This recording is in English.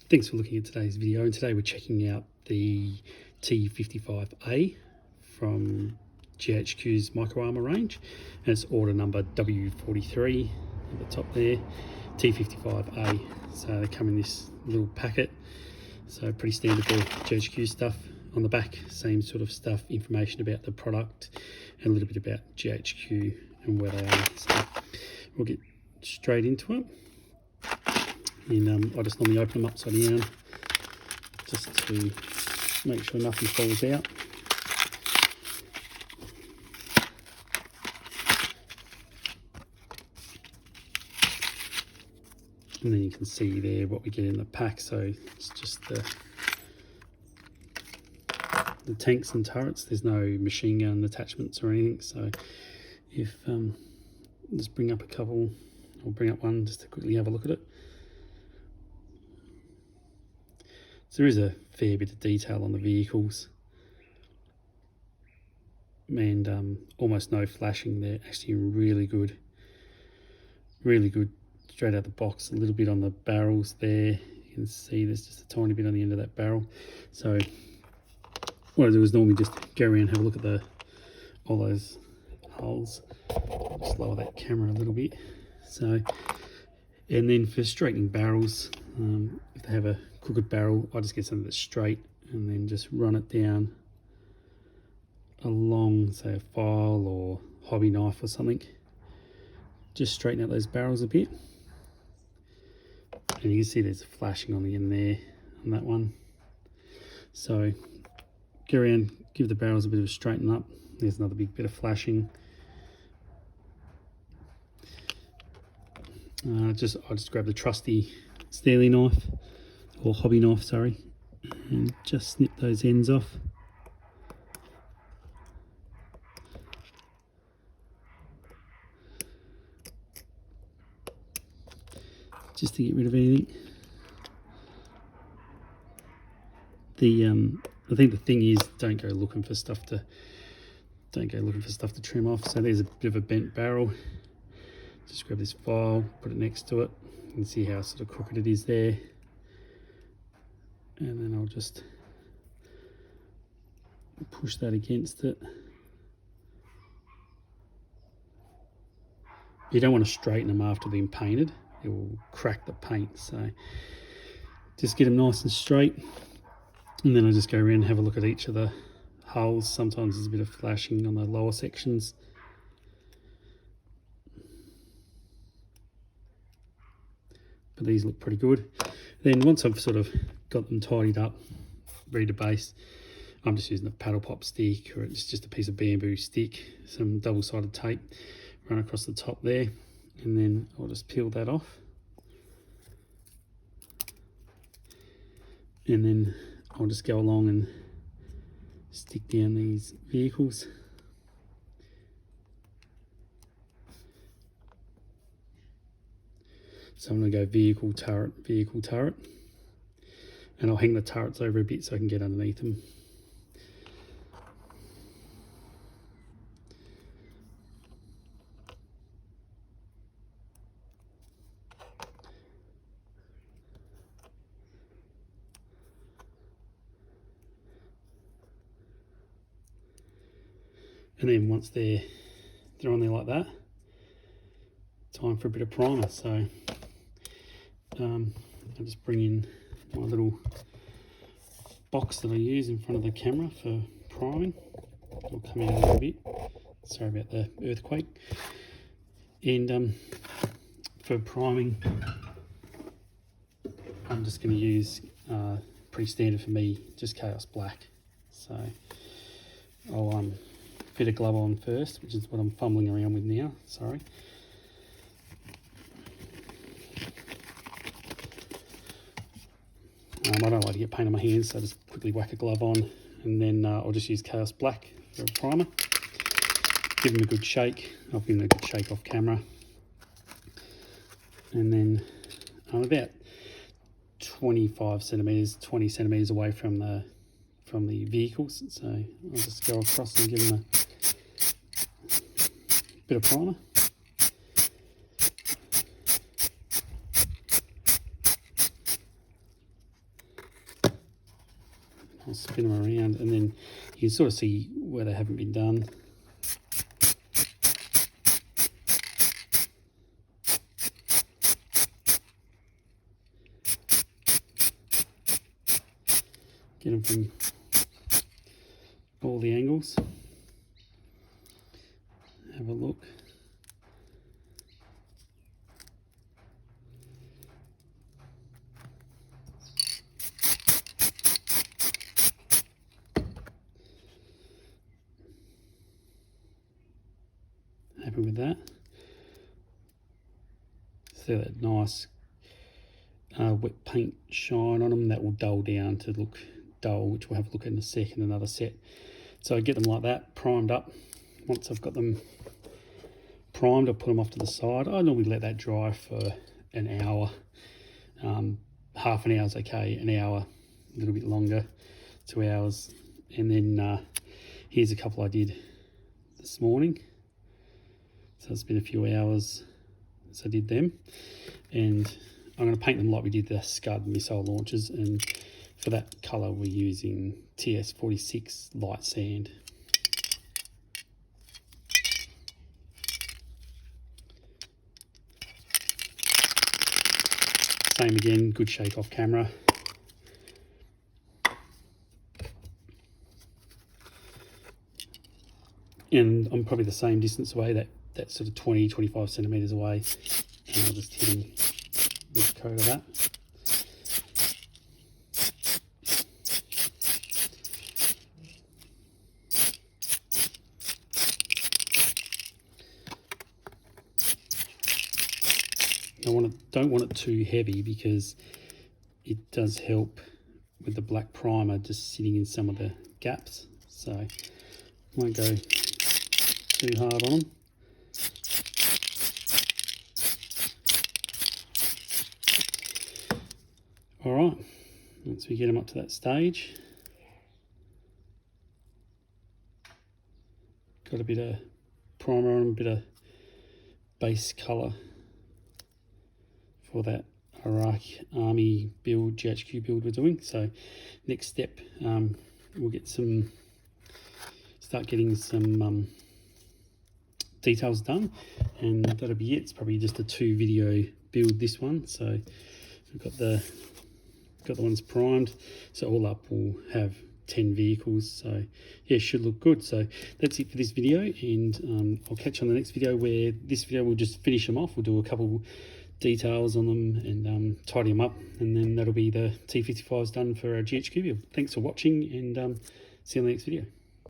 Thanks for looking at today's video, and today we're checking out the T-55A from GHQ's Micro Armour range, and it's order number W43 at the top there, T-55A. So they come in this little packet, so pretty standard for GHQ stuff. On the back, same sort of stuff, information about the product and a little bit about GHQ and where they are. So we'll get straight into it. And I just normally open them upside down just to make sure nothing falls out. And then you can see there what we get in the pack. So it's just the tanks and turrets. There's no machine gun attachments or anything. So if just bring up a couple, I'll bring up one just to quickly have a look at it. So there is a fair bit of detail on the vehicles, and almost no flashing. They're actually really good straight out the box. A little bit on the barrels there, you can see there's just a tiny bit on the end of that barrel. So what I do is normally just go around and have a look at all those holes. Just lower that camera a little bit. So, and then for straightening barrels, if they have a crooked barrel, I just get something that's straight and then just run it down along, say, a file or hobby knife or something. Just straighten out those barrels a bit. And you can see there's flashing on the end there on that one. So go around, give the barrels a bit of a straighten up. There's another big bit of flashing. I just grab the trusty Stanley knife, or hobby knife, sorry, and just snip those ends off. Just to get rid of anything. I think the thing is, don't go looking for stuff to trim off. So there's a bit of a bent barrel. Just grab this file, put it next to it, and see how sort of crooked it is there. And then I'll just push that against it. You don't want to straighten them after they've been painted. It will crack the paint. So just get them nice and straight. And then I just go around and have a look at each of the holes. Sometimes there's a bit of flashing on the lower sections. But these look pretty good. Then once I've sort of got them tidied up, ready to base, I'm just using a paddle pop stick, or it's just a piece of bamboo stick, some double-sided tape, run across the top there, and then I'll just peel that off. And then I'll just go along and stick down these vehicles. So I'm going to go vehicle, turret, and I'll hang the turrets over a bit so I can get underneath them. And then once they're on there like that, time for a bit of primer. So I'll just bring in my little box that I use in front of the camera for priming. It'll come out a little bit. Sorry about the earthquake. And for priming, I'm just going to use, pretty standard for me, just Chaos Black. So I'll fit a glove on first, which is what I'm fumbling around with now. Sorry. I don't like to get paint on my hands, so I just quickly whack a glove on, and then I'll just use Chaos Black for a primer. Give them a good shake. I'll give them a good shake off camera. And then I'm about 25 centimetres, 20 centimetres away from the vehicles. So I'll just go across and give them a bit of primer. I'll spin them around, and then you can sort of see where they haven't been done. Get them from all the angles. Have a look. Happy with that. See that nice wet paint shine on them. That will dull down to look dull, which we'll have a look at in a second, another set. So I get them like that, primed up. Once I've got them primed, I'll put them off to the side. I normally let that dry for an hour. Half an hour is okay, an hour, a little bit longer, 2 hours. And then here's a couple I did this morning. So it's been a few hours since I did them. And I'm going to paint them like we did the Scud missile launchers. And for that colour, we're using TS46 light sand. Same again, good shake off camera. And I'm probably the same distance away, that sort of 20-25 centimetres away. And I'll just hit him with the coat of that. Don't want it too heavy, because it does help with the black primer just sitting in some of the gaps. So won't go too hard on them. All right, once we get them up to that stage, got a bit of primer on them, a bit of base colour for that Iraq Army build, GHQ build we're doing. So next step, we'll get start getting some details done, and that'll be it. It's probably just a 2 video build, this one. So we've got the ones primed, so all up we'll have 10 vehicles. So yeah, should look good. So that's it for this video, and I'll catch you on the next video, where this video we'll just finish them off. We'll do a couple details on them and tidy them up, and then that'll be the T-55s done for our GHQ build. Thanks for watching, and see you on the next video.